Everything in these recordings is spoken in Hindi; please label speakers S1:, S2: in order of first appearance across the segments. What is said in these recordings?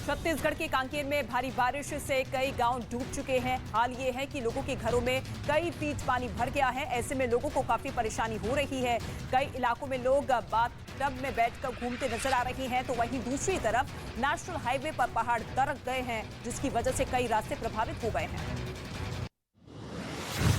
S1: छत्तीसगढ़ के कांकेर में भारी बारिश से कई गांव डूब चुके हैं। हाल ये है कि लोगों के घरों में कई फीट पानी भर गया है। ऐसे में लोगों को काफी परेशानी हो रही है। कई इलाकों में लोग बाथटब में बैठकर घूमते नजर आ रहे हैं, तो वहीं दूसरी तरफ नेशनल हाईवे पर पहाड़ दरक गए हैं, जिसकी वजह से कई रास्ते प्रभावित हो गए हैं।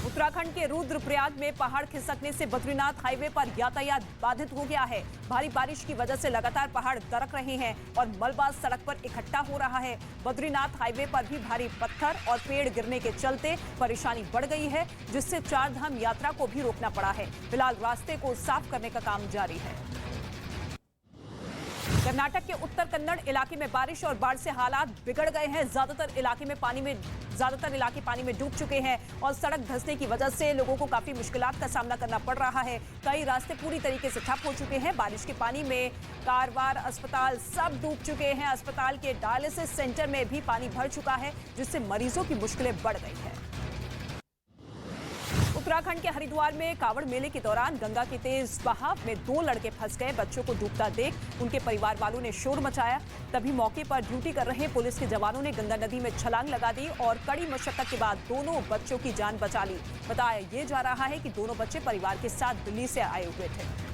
S1: उत्तराखंड के रुद्रप्रयाग में पहाड़ खिसकने से बद्रीनाथ हाईवे पर यातायात बाधित हो गया है। भारी बारिश की वजह से लगातार पहाड़ दरक रहे हैं और मलबा सड़क पर इकट्ठा हो रहा है। बद्रीनाथ हाईवे पर भी भारी पत्थर और पेड़ गिरने के चलते परेशानी बढ़ गई है, जिससे चार धाम यात्रा को भी रोकना पड़ा है। फिलहाल रास्ते को साफ करने का काम जारी है। कर्नाटक के उत्तर कन्नड़ इलाके में बारिश और बाढ़ से हालात बिगड़ गए हैं। ज्यादातर इलाके पानी में डूब चुके हैं और सड़क धंसने की वजह से लोगों को काफी मुश्किलात का सामना करना पड़ रहा है। कई रास्ते पूरी तरीके से ठप हो चुके हैं। बारिश के पानी में कारवार अस्पताल सब डूब चुके हैं। अस्पताल के डायलिसिस सेंटर में भी पानी भर चुका है, जिससे मरीजों की मुश्किलें बढ़ गई है। उत्तराखंड के हरिद्वार में कावड़ मेले के दौरान गंगा के तेज बहाव में 2 लड़के फंस गए। बच्चों को डूबता देख उनके परिवार वालों ने शोर मचाया। तभी मौके पर ड्यूटी कर रहे पुलिस के जवानों ने गंगा नदी में छलांग लगा दी और कड़ी मशक्कत के बाद दोनों बच्चों की जान बचा ली। बताया ये जा रहा है कि दोनों बच्चे परिवार के साथ दिल्ली से आए हुए थे।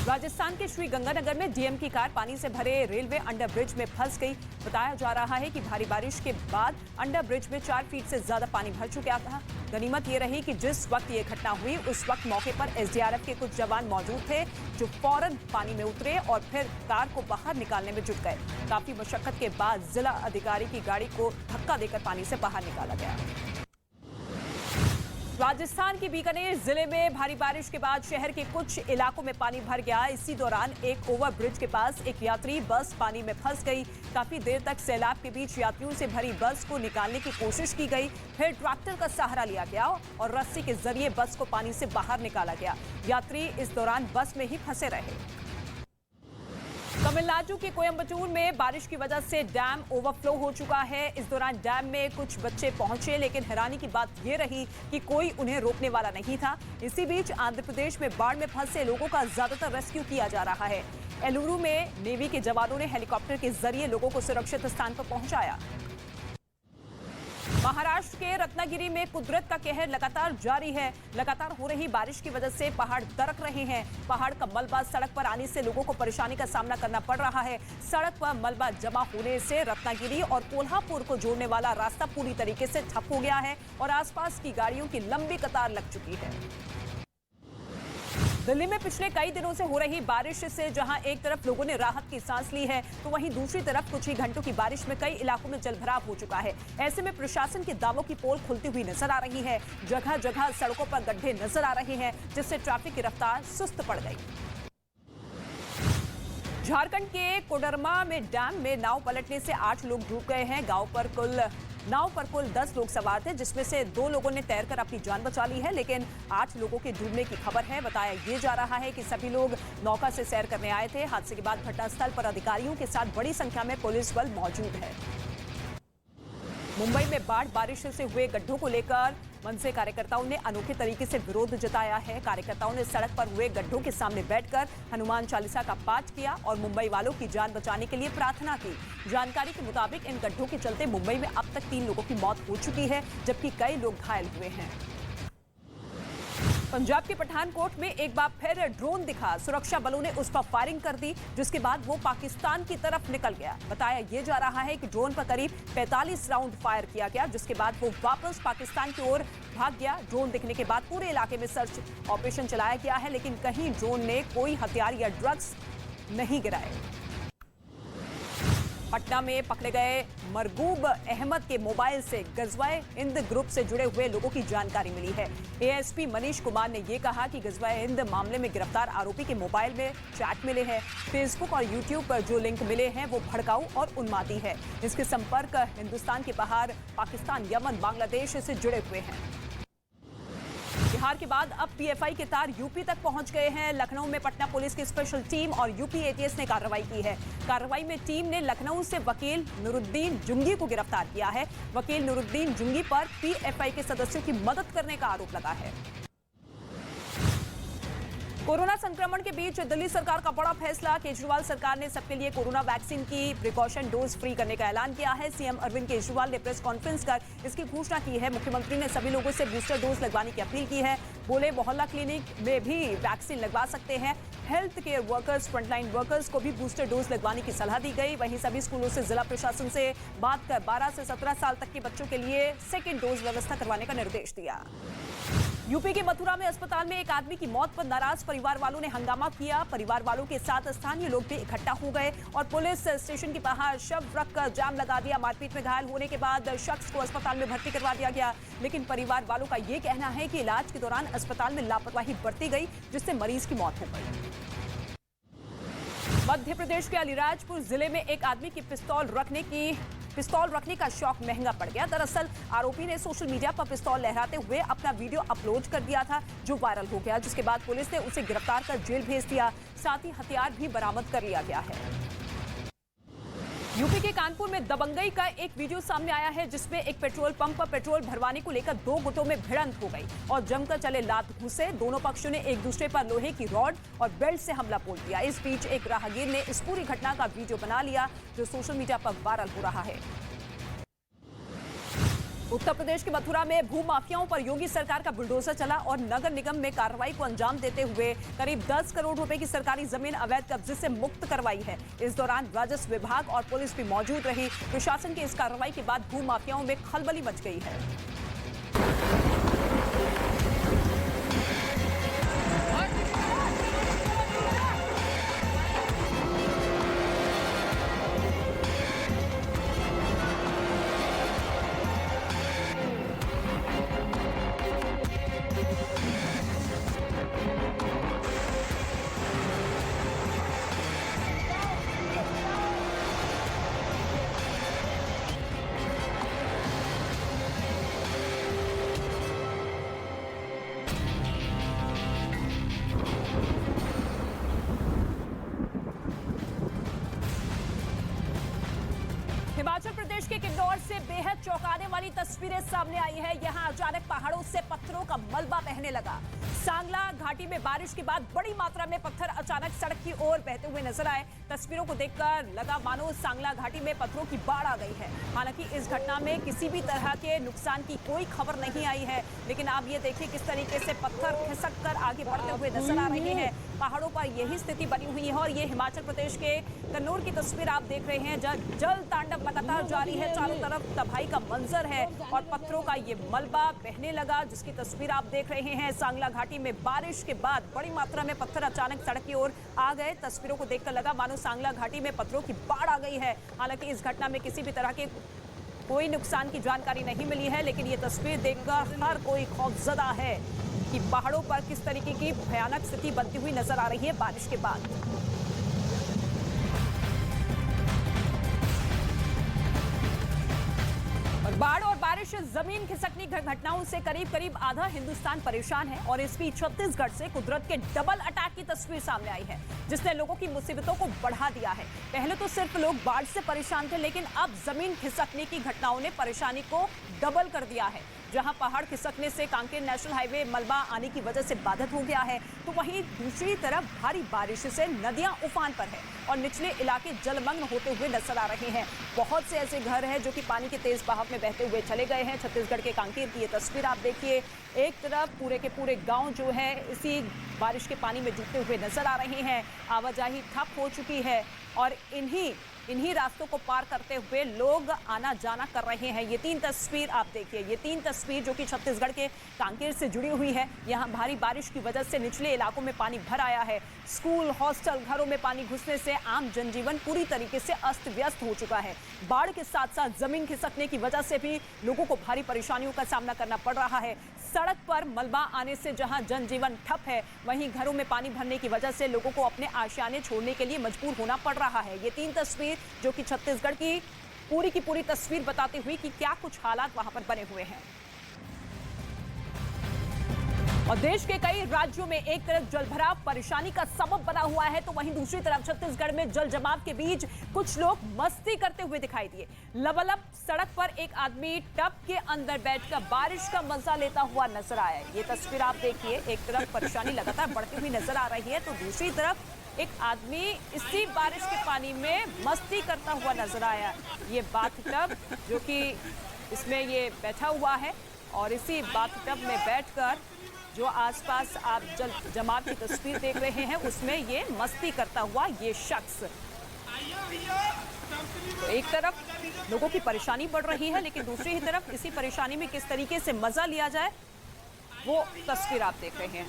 S1: राजस्थान के श्री गंगानगर में डीएम की कार पानी से भरे रेलवे अंडर ब्रिज में फंस गई। बताया जा रहा है कि भारी बारिश के बाद अंडर ब्रिज में 4 फीट से ज्यादा पानी भर चुका था। गनीमत ये रही कि जिस वक्त ये घटना हुई उस वक्त मौके पर एसडीआरएफ के कुछ जवान मौजूद थे, जो फौरन पानी में उतरे और फिर कार को बाहर निकालने में जुट गए। काफी मशक्कत के बाद जिला अधिकारी की गाड़ी को धक्का देकर पानी से बाहर निकाला गया। राजस्थान के बीकानेर जिले में भारी बारिश के बाद शहर के कुछ इलाकों में पानी भर गया। इसी दौरान एक ओवरब्रिज के पास एक यात्री बस पानी में फंस गई। काफी देर तक सैलाब के बीच यात्रियों से भरी बस को निकालने की कोशिश की गई। फिर ट्रैक्टर का सहारा लिया गया और रस्सी के जरिए बस को पानी से बाहर निकाला गया। यात्री इस दौरान बस में ही फंसे रहे। तमिलनाडु के कोयम्बटूर में बारिश की वजह से डैम ओवरफ्लो हो चुका है। इस दौरान डैम में कुछ बच्चे पहुंचे, लेकिन हैरानी की बात यह रही कि कोई उन्हें रोकने वाला नहीं था। इसी बीच आंध्र प्रदेश में बाढ़ में फंसे लोगों का ज्यादातर रेस्क्यू किया जा रहा है। एलुरू में नेवी के जवानों ने हेलीकॉप्टर के जरिए लोगों को सुरक्षित स्थान पर पहुंचाया। महाराष्ट्र के रत्नागिरी में कुदरत का कहर लगातार जारी है। लगातार हो रही बारिश की वजह से पहाड़ दरक रहे हैं। पहाड़ का मलबा सड़क पर आने से लोगों को परेशानी का सामना करना पड़ रहा है। सड़क पर मलबा जमा होने से रत्नागिरी और कोल्हापुर को जोड़ने वाला रास्ता पूरी तरीके से ठप हो गया है और आसपास की गाड़ियों की लंबी कतार लग चुकी है। दिल्ली में पिछले कई दिनों से हो रही बारिश से जहां एक तरफ लोगों ने राहत की सांस ली है, तो वहीं दूसरी तरफ कुछ ही घंटों की बारिश में कई इलाकों में जलभराव हो चुका है। ऐसे में प्रशासन के दावों की पोल खुलती हुई नजर आ रही है। जगह जगह सड़कों पर गड्ढे नजर आ रहे हैं, जिससे ट्रैफिक की रफ्तार सुस्त पड़ गई। झारखंड के कोडरमा में डैम में नाव पलटने से 8 लोग डूब गए हैं। नाव पर कुल 10 लोग सवार थे, जिसमें से 2 लोगों ने तैरकर अपनी जान बचा ली है, लेकिन 8 लोगों के डूबने की खबर है। बताया ये जा रहा है कि सभी लोग नौका से सैर करने आए थे। हादसे के बाद घटनास्थल पर अधिकारियों के साथ बड़ी संख्या में पुलिस बल मौजूद है। मुंबई में बारिश से हुए गड्ढों को लेकर मनसे कार्यकर्ताओं ने अनोखे तरीके से विरोध जताया है। कार्यकर्ताओं ने सड़क पर हुए गड्ढों के सामने बैठकर हनुमान चालीसा का पाठ किया और मुंबई वालों की जान बचाने के लिए प्रार्थना की। जानकारी के मुताबिक इन गड्ढों के चलते मुंबई में अब तक 3 लोगों की मौत हो चुकी है, जबकि कई लोग घायल हुए हैं। पंजाब के पठानकोट में एक बार फिर ड्रोन दिखा। सुरक्षा बलों ने उस पर फायरिंग कर दी, जिसके बाद वो पाकिस्तान की तरफ निकल गया। बताया ये जा रहा है कि ड्रोन पर करीब 45 राउंड फायर किया गया, जिसके बाद वो वापस पाकिस्तान की ओर भाग गया। ड्रोन दिखने के बाद पूरे इलाके में सर्च ऑपरेशन चलाया गया है, लेकिन कहीं ड्रोन ने कोई हथियार या ड्रग्स नहीं गिराए। पटना में पकड़े गए मरगूब अहमद के मोबाइल से गजवाए-हिंद ग्रुप से जुड़े हुए लोगों की जानकारी मिली है। एएसपी मनीष कुमार ने यह कहा कि गजवाए-हिंद मामले में गिरफ्तार आरोपी के मोबाइल में चैट मिले हैं। फेसबुक और यूट्यूब पर जो लिंक मिले हैं वो भड़काऊ और उन्मादी है। इसके संपर्क हिंदुस्तान के बाहर पाकिस्तान, यमन, बांग्लादेश से जुड़े हुए हैं। बिहार के बाद अब पीएफआई के तार यूपी तक पहुंच गए हैं। लखनऊ में पटना पुलिस की स्पेशल टीम और यूपी एटीएस ने कार्रवाई की है। कार्रवाई में टीम ने लखनऊ से वकील नूरुद्दीन जुंगी को गिरफ्तार किया है। वकील नूरुद्दीन जुंगी पर पीएफआई के सदस्यों की मदद करने का आरोप लगा है। कोरोना संक्रमण के बीच दिल्ली सरकार का बड़ा फैसला। केजरीवाल सरकार ने सबके लिए कोरोना वैक्सीन की प्रिकॉशन डोज फ्री करने का ऐलान किया है। सीएम अरविंद केजरीवाल ने प्रेस कॉन्फ्रेंस कर इसकी घोषणा की है। मुख्यमंत्री ने सभी लोगों से बूस्टर डोज लगवाने की अपील की है। बोले मोहल्ला क्लिनिक में भी वैक्सीन लगवा सकते हैं। Health care workers, frontline workers को भी बूस्टर डोज लगवाने की सलाह दी गई। वहीं सभी स्कूलों से जिला प्रशासन से बात कर 12 से 17 साल तक के बच्चों के लिए सेकेंड डोज व्यवस्था करवाने का निर्देश दिया। यूपी के मथुरा में अस्पताल में एक आदमी की मौत पर नाराज परिवार वालों ने हंगामा किया। परिवार वालों के साथ स्थानीय लोग भी इकट्ठा हो गए और पुलिस स्टेशन के बाहर शव रखकर जाम लगा दिया। मारपीट में घायल होने के बाद शख्स को अस्पताल में भर्ती करवा दिया गया, लेकिन परिवार वालों का ये कहना है कि इलाज के दौरान अस्पताल में लापरवाही बरती गई, जिससे मरीज की मौत हो गई। मध्य प्रदेश के अलीराजपुर जिले में एक आदमी की पिस्तौल रखने का शौक महंगा पड़ गया। दरअसल आरोपी ने सोशल मीडिया पर पिस्तौल लहराते हुए अपना वीडियो अपलोड कर दिया था, जो वायरल हो गया, जिसके बाद पुलिस ने उसे गिरफ्तार कर जेल भेज दिया। साथ ही हथियार भी बरामद कर लिया गया है। यूपी के कानपुर में दबंगई का एक वीडियो सामने आया है, जिसमें एक पेट्रोल पंप पर पेट्रोल भरवाने को लेकर दो गुटों में भिड़ंत हो गई और जमकर चले लात घुसे। दोनों पक्षों ने एक दूसरे पर लोहे की रॉड और बेल्ट से हमला बोल दिया। इस बीच एक राहगीर ने इस पूरी घटना का वीडियो बना लिया, जो सोशल मीडिया पर वायरल हो रहा है। उत्तर प्रदेश के मथुरा में भूमाफियाओं पर योगी सरकार का बुलडोजर चला और नगर निगम में कार्रवाई को अंजाम देते हुए करीब 10 करोड़ रुपए की सरकारी जमीन अवैध कब्जे से मुक्त करवाई है। इस दौरान राजस्व विभाग और पुलिस भी मौजूद रही। प्रशासन की इस कार्रवाई के बाद भूमाफियाओं में खलबली मच गई है। हिमाचल प्रदेश के किन्नौर से बेहद चौंकाने वाली तस्वीरें सामने आई है। यहां अचानक पहाड़ों से पत्थरों का मलबा बहने लगा। सांगला घाटी में बारिश के बाद बड़ी मात्रा में पत्थर अचानक सड़क की ओर बहते हुए नजर आए। तस्वीरों को देखकर लगा मानो सांगला घाटी में पत्थरों की बाढ़ आ गई है। हालांकि इस घटना में किसी भी तरह के नुकसान की कोई खबर नहीं आई है, लेकिन आप ये देखिए किस तरीके से पत्थर खिसक कर आगे बढ़ते हुए नजर आ रहे हैं। पहाड़ों पर यही स्थिति बनी हुई है और ये हिमाचल प्रदेश के कन्नौर की तस्वीर आप देख रहे हैं। जल तांडव लगातार जारी है, चारों तरफ तबाही का मंजर है और पत्थरों का ये मलबा बहने लगा, जिसकी तस्वीर आप देख रहे हैं। सांगला घाटी में बारिश के बाद बड़ी मात्रा में पत्थर अचानक सड़क की ओर आ गए। तस्वीरों को देखकर लगा मानो सांगला घाटी में पत्थरों की बाढ़ आ गई है। हालांकि इस घटना में किसी भी तरह के कोई नुकसान की जानकारी नहीं मिली है, लेकिन ये तस्वीर देखकर हर कोई खौफजदा है कि पहाड़ों पर किस तरीके की भयानक स्थिति बनती हुई नजर आ रही है बारिश के बाद। बाढ़ और बारिश, जमीन खिसकने की घटनाओं से करीब करीब आधा हिंदुस्तान परेशान है और इस बीच छत्तीसगढ़ से कुदरत के डबल अटैक की तस्वीर सामने आई है, जिसने लोगों की मुसीबतों को बढ़ा दिया है। पहले तो सिर्फ लोग बाढ़ से परेशान थे, लेकिन अब जमीन खिसकने की घटनाओं ने परेशानी को डबल कर दिया है। जहां पहाड़ खिसकने से कांकेर नेशनल हाईवे मलबा आने की वजह से बाधित हो गया है, तो वहीं दूसरी तरफ भारी बारिश से नदियां उफान पर है और निचले इलाके जलमग्न होते हुए नजर आ रहे हैं। बहुत से ऐसे घर हैं जो कि पानी के तेज बहाव में बहते हुए चले गए हैं। छत्तीसगढ़ के कांकेर की ये तस्वीर आप देखिए। एक तरफ पूरे के पूरे गांव जो है इसी बारिश के पानी में डूबते हुए नजर आ रहे हैं। आवाजाही ठप हो चुकी है और इन्हीं रास्तों को पार करते हुए लोग आना जाना कर रहे हैं। ये तीन तस्वीर आप देखिए, ये तीन तस्वीर जो कि छत्तीसगढ़ के कांकेर से जुड़ी हुई है। यहाँ भारी बारिश की वजह से निचले इलाकों में पानी भर आया है। स्कूल, हॉस्टल, घरों में पानी घुसने से आम जनजीवन पूरी तरीके से अस्त व्यस्त हो चुका है। बाढ़ के साथ साथ जमीन खिसकने की वजह से भी लोगों को भारी परेशानियों का सामना करना पड़ रहा है। सड़क पर मलबा आने से जहां जनजीवन ठप है, वहीं घरों में पानी भरने की वजह से लोगों को अपने आशियाने छोड़ने के लिए मजबूर होना पड़ रहा है। ये तीन तस्वीर जो कि छत्तीसगढ़ की पूरी तस्वीर बताती हुई कि क्या कुछ हालात वहां पर बने हुए हैं। और देश के कई राज्यों में एक तरफ जलभराव परेशानी का सबब बना हुआ है, तो वहीं दूसरी तरफ छत्तीसगढ़ में जल जमाव के बीच कुछ लोग मस्ती करते हुए दिखाई दिए। लबालब सड़क पर एक आदमी टब के अंदर बैठकर बारिश का मजा लेता हुआ नजर आया। ये तस्वीर आप देखिए, एक तरफ परेशानी लगातार बढ़ती हुई नजर आ रही है, तो दूसरी तरफ एक आदमी इसी बारिश के पानी में मस्ती करता हुआ नजर आया। ये बाथटब जो कि इसमें ये बैठा हुआ है और इसी बाथटब में बैठकर जो आसपास आप जल जमाव की तस्वीर देख रहे हैं उसमें ये मस्ती करता हुआ ये शख्स। तो एक तरफ लोगों की परेशानी बढ़ रही है, लेकिन दूसरी ही तरफ इसी परेशानी में किस तरीके से मजा लिया जाए वो तस्वीर आप देख रहे हैं।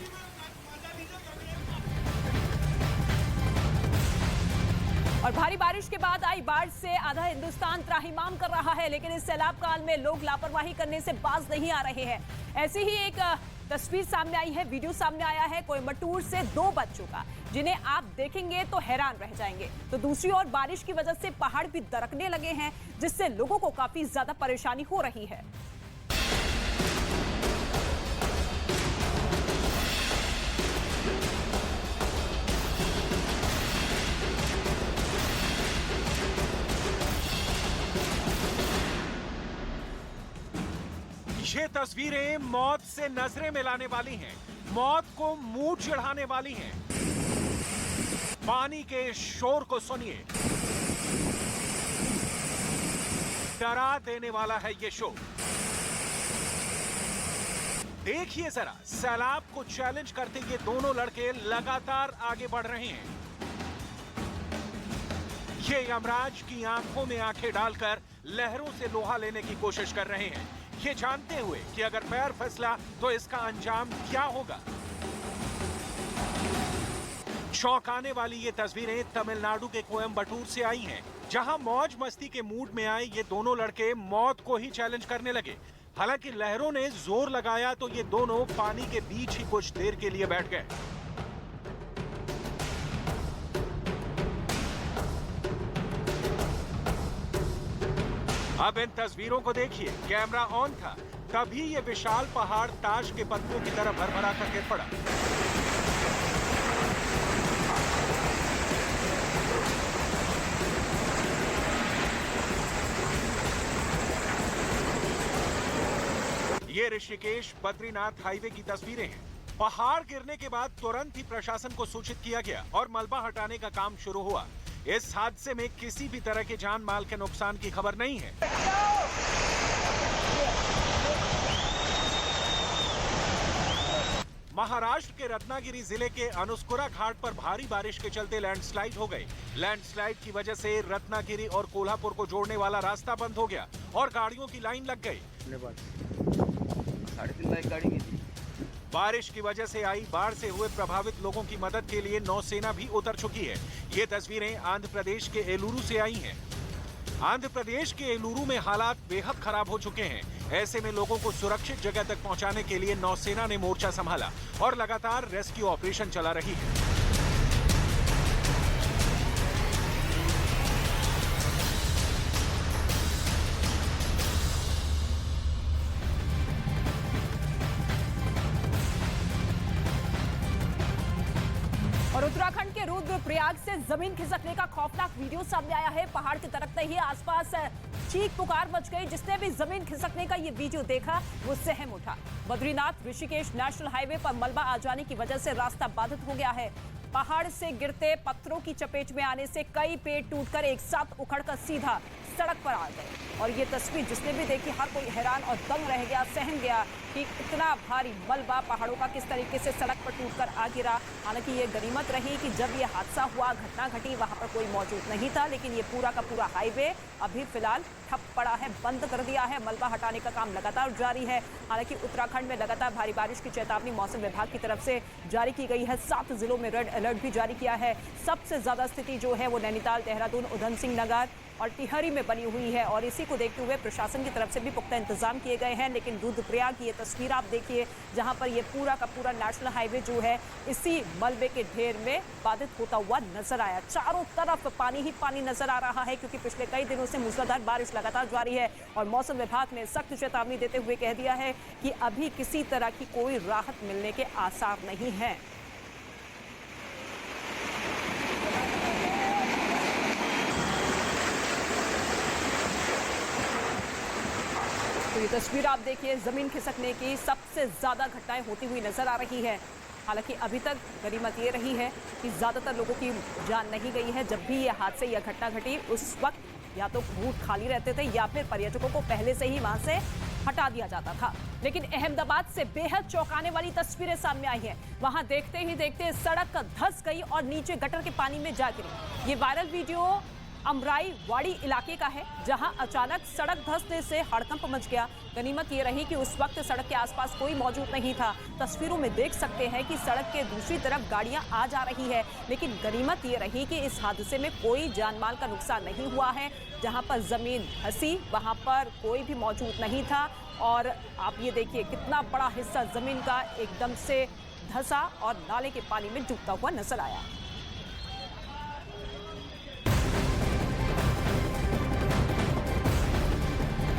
S1: और भारी बारिश के बाद आई बाढ़ से आधा हिंदुस्तान त्राहिमाम कर रहा है, लेकिन इस सैलाब काल में लोग लापरवाही करने से बाज नहीं आ रहे हैं। ऐसी ही एक तस्वीर सामने आई है, वीडियो सामने आया है कोयम्बटूर से 2 बच्चों का, जिन्हें आप देखेंगे तो हैरान रह जाएंगे। तो दूसरी ओर बारिश की वजह से पहाड़ भी दरकने लगे हैं, जिससे लोगों को काफी ज्यादा परेशानी हो रही है।
S2: ये तस्वीरें मौत से नजरें मिलाने वाली हैं, मौत को मुंह चिढ़ाने वाली हैं। पानी के शोर को सुनिए, डरा देने वाला है ये शोर। देखिए जरा, सैलाब को चैलेंज करते ये दोनों लड़के लगातार आगे बढ़ रहे हैं। ये यमराज की आंखों में आंखें डालकर लहरों से लोहा लेने की कोशिश कर रहे हैं, ये जानते हुए कि अगर पैर फिसला तो इसका अंजाम क्या होगा। चौंकाने वाली ये तस्वीरें तमिलनाडु के कोयम्बटूर से आई हैं, जहां मौज मस्ती के मूड में आए ये दोनों लड़के मौत को ही चैलेंज करने लगे। हालांकि लहरों ने जोर लगाया तो ये दोनों पानी के बीच ही कुछ देर के लिए बैठ गए। अब इन तस्वीरों को देखिए, कैमरा ऑन था, तभी ये विशाल पहाड़ ताश के पत्तों की तरह भरभरा कर गिर पड़ा। ये ऋषिकेश बद्रीनाथ हाईवे की तस्वीरें हैं। पहाड़ गिरने के बाद तुरंत ही प्रशासन को सूचित किया गया और मलबा हटाने का काम शुरू हुआ। इस हादसे में किसी भी तरह के जान माल के नुकसान की खबर नहीं है। महाराष्ट्र के रत्नागिरी जिले के अनुस्कुरा घाट पर भारी बारिश के चलते लैंडस्लाइड हो गई। लैंडस्लाइड की वजह से रत्नागिरी और कोल्हापुर को जोड़ने वाला रास्ता बंद हो गया और गाड़ियों की लाइन लग गई।
S3: 3.5 लाख गाड़ी की थी।
S2: बारिश की वजह से आई बाढ़ से हुए प्रभावित लोगों की मदद के लिए नौसेना भी उतर चुकी है। ये तस्वीरें आंध्र प्रदेश के एलुरु से आई हैं। आंध्र प्रदेश के एलुरु में हालात बेहद खराब हो चुके हैं। ऐसे में लोगों को सुरक्षित जगह तक पहुंचाने के लिए नौसेना ने मोर्चा संभाला और लगातार रेस्क्यू ऑपरेशन चला रही है।
S1: और उत्तराखंड के रुद्रप्रयाग से जमीन खिसकने का खौफनाक वीडियो सामने आया है। पहाड़ के दरकते ही आसपास चीख पुकार मच गई। जिसने भी जमीन खिसकने का ये वीडियो देखा वो सहम उठा। बद्रीनाथ ऋषिकेश नेशनल हाईवे पर मलबा आ जाने की वजह से रास्ता बाधित हो गया है। पहाड़ से गिरते पत्थरों की चपेट में आने से कई पेड़ टूटकर एक साथ उखड़कर सीधा सड़क पर आ गए। और ये तस्वीर जिसने भी देखी हर कोई हैरान और दंग रह गया, सहम गया कि इतना भारी मलबा पहाड़ों का किस तरीके से सड़क पर टूटकर आ गिरा। हालांकि ये गनीमत रही कि जब ये हादसा हुआ, घटना घटी, वहां पर कोई मौजूद नहीं था, लेकिन ये पूरा का पूरा हाईवे अभी फिलहाल ठप पड़ा है, बंद कर दिया है। मलबा हटाने का काम लगातार जारी है। हालांकि उत्तराखंड में लगातार भारी बारिश की चेतावनी मौसम विभाग की तरफ से जारी की गई है। 7 जिलों में रेड अलर्ट भी जारी किया है। सबसे ज्यादा स्थिति जो है वो नैनीताल, देहरादून, उधम सिंह नगर, और टिहरी में बनी हुई है और इसी को देखते हुए प्रशासन की तरफ से भी पुख्ता इंतजाम किए गए हैं। लेकिन रुद्रप्रयाग की ये तस्वीर आप देखिए, जहां पर ये पूरा का पूरा नेशनल हाईवे जो है इसी मलबे के ढेर में बाधित होता हुआ नजर आया। चारों तरफ पानी ही पानी नजर आ रहा है क्योंकि पिछले कई दिनों से मूसलाधार बारिश लगातार जारी है और मौसम विभाग ने सख्त चेतावनी देते हुए कह दिया है कि अभी किसी तरह की कोई राहत मिलने के आसार नहीं है। तो ये तस्वीर आप देखिए, जमीन खिसकने की सबसे ज्यादा घटनाएं होती हुई नजर आ रही है। हालांकि अभी तक गनीमत ये रही है कि ज्यादातर लोगों की जान नहीं गई है। जब भी ये हादसे या घटना घटी उस वक्त या तो रूट खाली रहते थे या फिर पर्यटकों को पहले से ही वहां से हटा दिया जाता था। लेकिन अहमदाबाद से बेहद चौंकाने वाली तस्वीरें सामने आई हैं। वहां देखते ही देखते सड़क धंस गई और नीचे गटर के पानी में जा गिरी। ये वायरल वीडियो अमराई वाड़ी इलाके का है, जहां अचानक सड़क धंसने से हड़कंप मच गया। गनीमत ये रही कि उस वक्त सड़क के आसपास कोई मौजूद नहीं था। तस्वीरों में देख सकते हैं कि सड़क के दूसरी तरफ गाड़ियां आ जा रही है, लेकिन गनीमत ये रही कि इस हादसे में कोई जानमाल का नुकसान नहीं हुआ है। जहां पर जमीन धंसी वहां पर कोई भी मौजूद नहीं था और आप ये देखिए कितना बड़ा हिस्सा जमीन का एकदम से धंसा और नाले के पानी में डूबता हुआ नजर आया।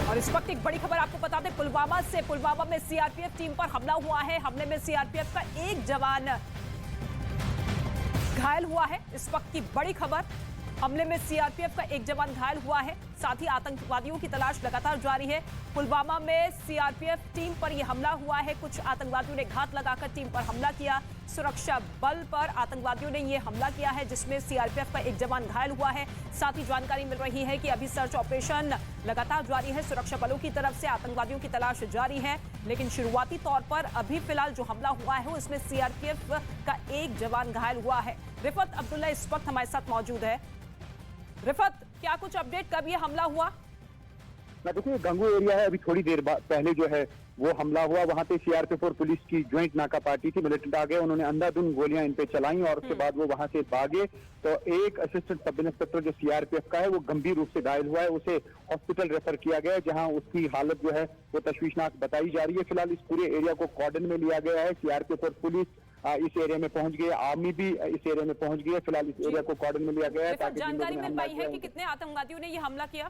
S1: और इस वक्त एक बड़ी खबर आपको बता दें, पुलवामा में सीआरपीएफ टीम पर हमला हुआ है। हमले में सीआरपीएफ का एक जवान घायल हुआ है। इस वक्त की बड़ी खबर, हमले में सीआरपीएफ का एक जवान घायल हुआ है। साथ ही आतंकवादियों की तलाश लगातार जारी है। पुलवामा में सीआरपीएफ टीम पर यह हमला हुआ है। कुछ आतंकवादियों ने घात लगाकर टीम पर हमला किया। सुरक्षा बल पर आतंकवादियों ने यह हमला किया है, जिसमें सीआरपीएफ का एक जवान घायल हुआ है। साथ ही जानकारी मिल रही है कि अभी सर्च ऑपरेशन लगातार जारी है। सुरक्षा बलों की तरफ से आतंकवादियों की तलाश जारी है, लेकिन शुरुआती तौर पर अभी फिलहाल जो हमला हुआ है उसमें सीआरपीएफ का एक जवान घायल हुआ है। रिफत अब्दुल्ला इस वक्त हमारे साथ मौजूद है। रिफत, क्या कुछ अपडेट, कब ये हमला हुआ?
S3: देखिए, गंगू एरिया है, अभी थोड़ी देर पहले जो है वो हमला हुआ। वहां पे सीआरपीएफ और पुलिस की ज्वाइंट नाका पार्टी थी, मिलिटेंट आ गए, उन्होंने अंधाधुंध गोलियां इन पे चलाई और उसके बाद वो वहां से भागे। तो एक असिस्टेंट सब इंस्पेक्टर जो सीआरपीएफ का है वो गंभीर रूप से घायल हुआ है, उसे हॉस्पिटल रेफर किया गया है, जहां उसकी हालत जो है वो तशवीशनाक बताई जा रही है। फिलहाल इस पूरे एरिया को कॉर्डन में लिया गया है। सीआरपीएफ और पुलिस इस एरिया में पहुंच गई, आर्मी भी इस एरिया में पहुंच गई है। फिलहाल इस एरिया को कॉर्डन में लिया गया है।
S1: जानकारी मिल पाई है कि कितने आतंकवादियों ने यह हमला किया?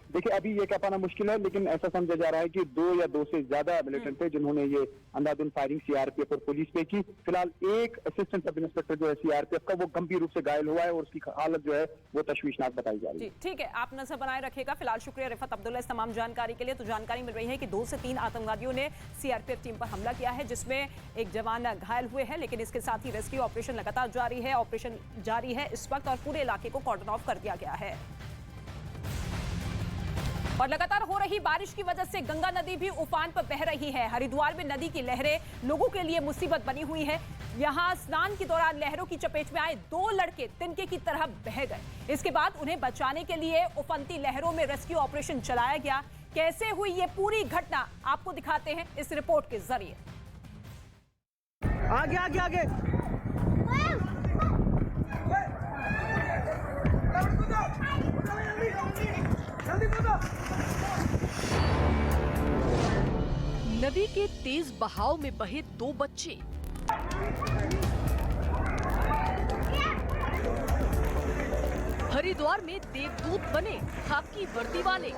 S3: देखिए, अभी ये कह पाना मुश्किल है, लेकिन ऐसा समझा जा रहा है कि 2 या 2 से ज्यादा मिलिटेंट थे जिन्होंने ये अंधाधुंध फायरिंग सीआरपीएफ और पुलिस पे की। फिलहाल एक असिस्टेंट सब इंस्पेक्टर जो है सीआरपीएफ का वो गंभीर रूप से घायल हुआ है और उसकी हालत जो है वो तशवीशनाक बताई जा रही है।
S1: ठीक है, आप नजर बनाए रखिएगा। फिलहाल शुक्रिया रिफत अब्दुल्ला इस तमाम जानकारी के लिए। तो जानकारी मिल रही है कि 2 से 3 आतंकवादियों ने सीआरपीएफ टीम पर हमला किया है, जिसमें एक जवान घायल हुए हैं, लेकिन इसके साथ ही रेस्क्यू ऑपरेशन लगातार जारी है। ऑपरेशन जारी है इस वक्त और पूरे इलाके को कॉर्डन ऑफ कर दिया गया है। और लगातार हो रही बारिश की वजह से गंगा नदी भी उफान पर बह रही है। हरिद्वार में नदी की लहरें लोगों के लिए मुसीबत बनी हुई है। यहां स्नान के दौरान लहरों की चपेट में आए 2 लड़के तिनके की तरह बह गए। इसके बाद उन्हें बचाने के लिए उफनती लहरों में रेस्क्यू ऑपरेशन चलाया गया। कैसे हुई ये पूरी घटना आपको दिखाते हैं इस रिपोर्ट के जरिए।
S4: आगे आगे आगे
S5: नदी के तेज बहाव में बहे 2 बच्चे। हरिद्वार में देवदूत बने खाकी वर्दी वाले।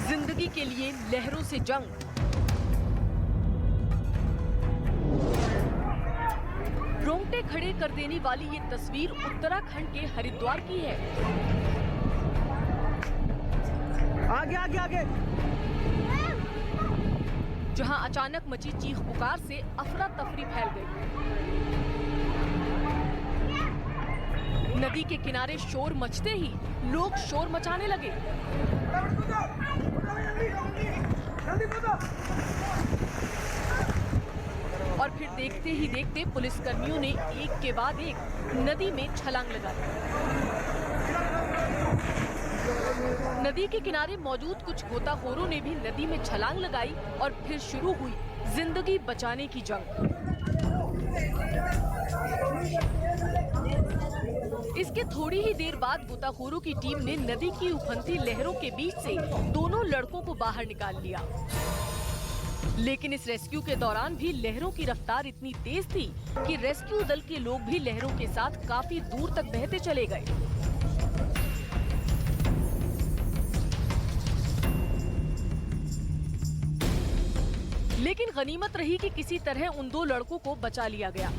S5: जिंदगी के लिए लहरों से जंग। रोंगटे खड़े कर देने वाली ये तस्वीर उत्तराखंड के हरिद्वार की है।
S4: आगे आगे आगे
S5: जहां अचानक मची चीख पुकार से अफरा तफरी फैल गई। नदी के किनारे शोर मचते ही लोग शोर मचाने लगे। और फिर देखते ही देखते पुलिसकर्मियों ने एक के बाद एक नदी में छलांग लगाई। नदी के किनारे मौजूद कुछ गोताखोरों ने भी नदी में छलांग लगाई और फिर शुरू हुई जिंदगी बचाने की जंग। इसके थोड़ी ही देर बाद गोताखोरों की टीम ने नदी की उफनती लहरों के बीच से दोनों लड़कों को बाहर निकाल लिया। लेकिन इस रेस्क्यू के दौरान भी लहरों की रफ्तार इतनी तेज थी कि रेस्क्यू दल के लोग भी लहरों के साथ काफी दूर तक बहते चले गए। लेकिन गनीमत रही कि किसी तरह उन दो लड़कों को बचा लिया गया।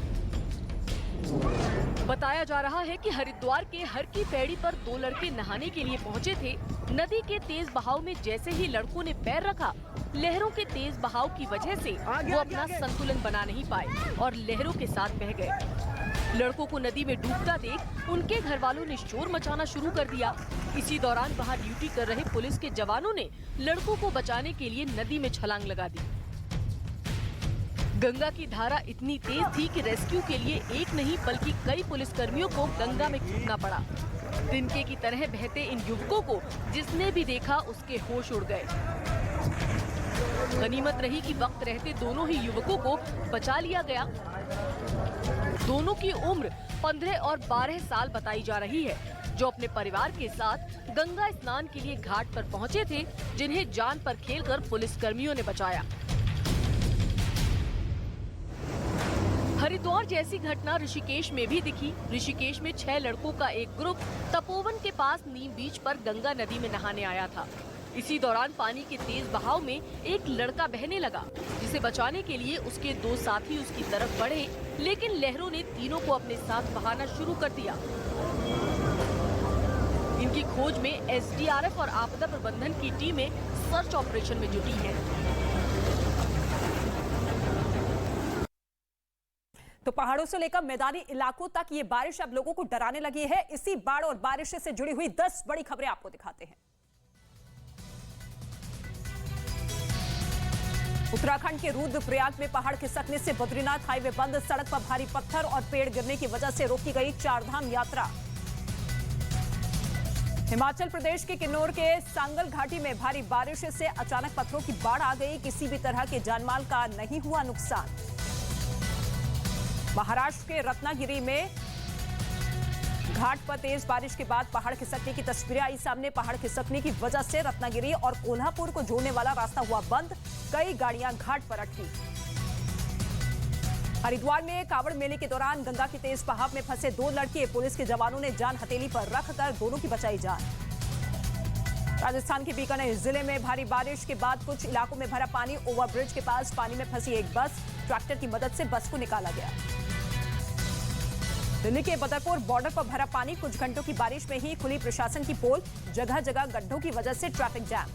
S5: बताया जा रहा है कि हरिद्वार के हर की पैड़ी पर दो लड़के नहाने के लिए पहुंचे थे। नदी के तेज बहाव में जैसे ही लड़कों ने पैर रखा, लहरों के तेज बहाव की वजह से वो अपना संतुलन बना नहीं पाए और लहरों के साथ बह गए। लड़कों को नदी में डूबता देख उनके घर वालों ने शोर मचाना शुरू कर दिया। इसी दौरान वहाँ ड्यूटी कर रहे पुलिस के जवानों ने लड़कों को बचाने के लिए नदी में छलांग लगा दी। गंगा की धारा इतनी तेज थी कि रेस्क्यू के लिए एक नहीं बल्कि कई पुलिसकर्मियों को गंगा में कूदना पड़ा। तिनके की तरह बहते इन युवकों को जिसने भी देखा उसके होश उड़ गए। गनीमत रही कि वक्त रहते दोनों ही युवकों को बचा लिया गया। दोनों की उम्र 15 और 12 साल बताई जा रही है, जो अपने परिवार के साथ गंगा स्नान के लिए घाट पर पहुंचे थे, जिन्हें जान पर खेलकर पुलिसकर्मियों ने बचाया। हरिद्वार जैसी घटना ऋषिकेश में भी दिखी। ऋषिकेश में 6 लड़कों का एक ग्रुप तपोवन के पास नीम बीच पर गंगा नदी में नहाने आया था। इसी दौरान पानी के तेज बहाव में एक लड़का बहने लगा, जिसे बचाने के लिए उसके 2 साथी उसकी तरफ बढ़े, लेकिन लहरों ने तीनों को अपने साथ बहाना शुरू कर दिया। इनकी खोज में एसडीआरएफ और आपदा प्रबंधन की टीमें सर्च ऑपरेशन में जुटी हैं।
S1: तो पहाड़ों से लेकर मैदानी इलाकों तक ये बारिश अब लोगों को डराने लगी है। इसी बाढ़ और बारिश से जुड़ी हुई 10 बड़ी खबरें आपको दिखाते हैं। उत्तराखंड के रुद्रप्रयाग में पहाड़ खिसकने से बद्रीनाथ हाईवे बंद। सड़क पर भारी पत्थर और पेड़ गिरने की वजह से रोकी गई चारधाम यात्रा। हिमाचल प्रदेश के किन्नौर के सांगल घाटी में भारी बारिश से अचानक पत्थरों की बाढ़ आ गई। किसी भी तरह के जानमाल का नहीं हुआ नुकसान। महाराष्ट्र के रत्नागिरी में घाट पर तेज बारिश के बाद पहाड़ खिसकने की तस्वीरें आई सामने। पहाड़ खिसकने की वजह से रत्नागिरी और कोल्हापुर को जोड़ने वाला रास्ता हुआ बंद। कई गाड़ियां घाट पर अटकी। हरिद्वार में कावड़ मेले के दौरान गंगा के तेज बहाव में फंसे 2 लड़के। पुलिस के जवानों ने जान हथेली पर रखकर दोनों की बचाई जान। राजस्थान के बीकानेर जिले में भारी बारिश के बाद कुछ इलाकों में भरा पानी। ओवरब्रिज के पास पानी में फंसी एक बस। ट्रैक्टर की मदद से बस को निकाला गया। दिल्ली के बदरपुर बॉर्डर पर भरा पानी। कुछ घंटों की बारिश में ही खुली प्रशासन की पोल। जगह जगह गड्ढों की वजह से ट्रैफिक जैम।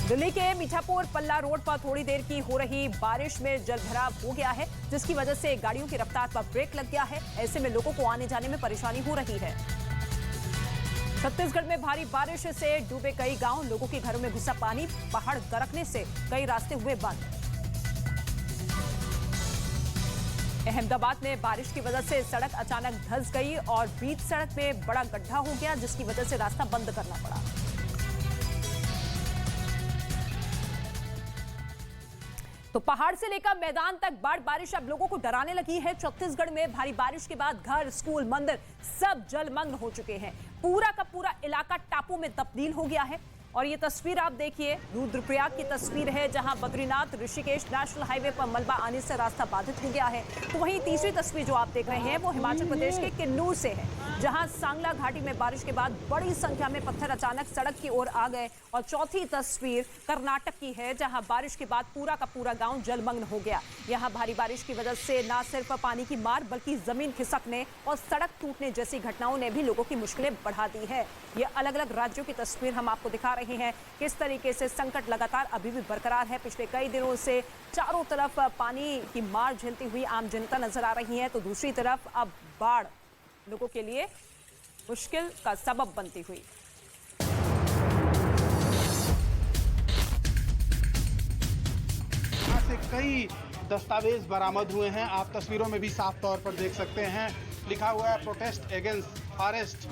S1: दिल्ली के मीठापुर पल्ला रोड पर थोड़ी देर की हो रही बारिश में जलभराव हो गया है, जिसकी वजह से गाड़ियों की रफ्तार पर ब्रेक लग गया है। ऐसे में लोगों को आने जाने में परेशानी हो रही है। छत्तीसगढ़ में भारी बारिश से डूबे कई गांव। लोगों के घरों में घुसा पानी। पहाड़ दरकने से कई रास्ते हुए बंद। अहमदाबाद में बारिश की वजह से सड़क अचानक धंस गई और बीच सड़क में बड़ा गड्ढा हो गया, जिसकी वजह से रास्ता बंद करना पड़ा। तो पहाड़ से लेकर मैदान तक बाढ़ बारिश अब लोगों को डराने लगी है। छत्तीसगढ़ में भारी बारिश के बाद घर, स्कूल, मंदिर सब जलमग्न हो चुके हैं। पूरा का पूरा इलाका टापू में तब्दील हो गया है। और ये तस्वीर आप देखिए, रुद्रप्रयाग की तस्वीर है, जहां बद्रीनाथ ऋषिकेश नेशनल हाईवे पर मलबा आने से रास्ता बाधित हो गया है। तो वहीं तीसरी तस्वीर जो आप देख रहे हैं वो हिमाचल प्रदेश के किन्नौर से है, जहां सांगला घाटी में बारिश के बाद बड़ी संख्या में पत्थर अचानक सड़क की ओर आ गए। और चौथी तस्वीर कर्नाटक की है, जहां बारिश के बाद पूरा का पूरा गांव जलमग्न हो गया। यहां भारी बारिश की वजह से न सिर्फ पानी की मार बल्कि जमीन खिसकने और सड़क टूटने जैसी घटनाओं ने भी लोगों की मुश्किलें बढ़ा दी है। ये अलग अलग राज्यों की तस्वीर हम आपको दिखा रहे हैं, किस तरीके से संकट लगातार अभी भी बरकरार है। पिछले कई दिनों से चारों तरफ पानी की मार झेलती हुई आम जनता नजर आ रही है, तो दूसरी तरफ अब बाढ़ लोगों के लिए मुश्किल का सबब बनती हुई।
S6: यहाँ से कई दस्तावेज बरामद हुए हैं। आप तस्वीरों में भी साफ तौर पर देख सकते हैं, लिखा हुआ है प्रोटेस्ट अगेंस्ट फॉरेस्ट।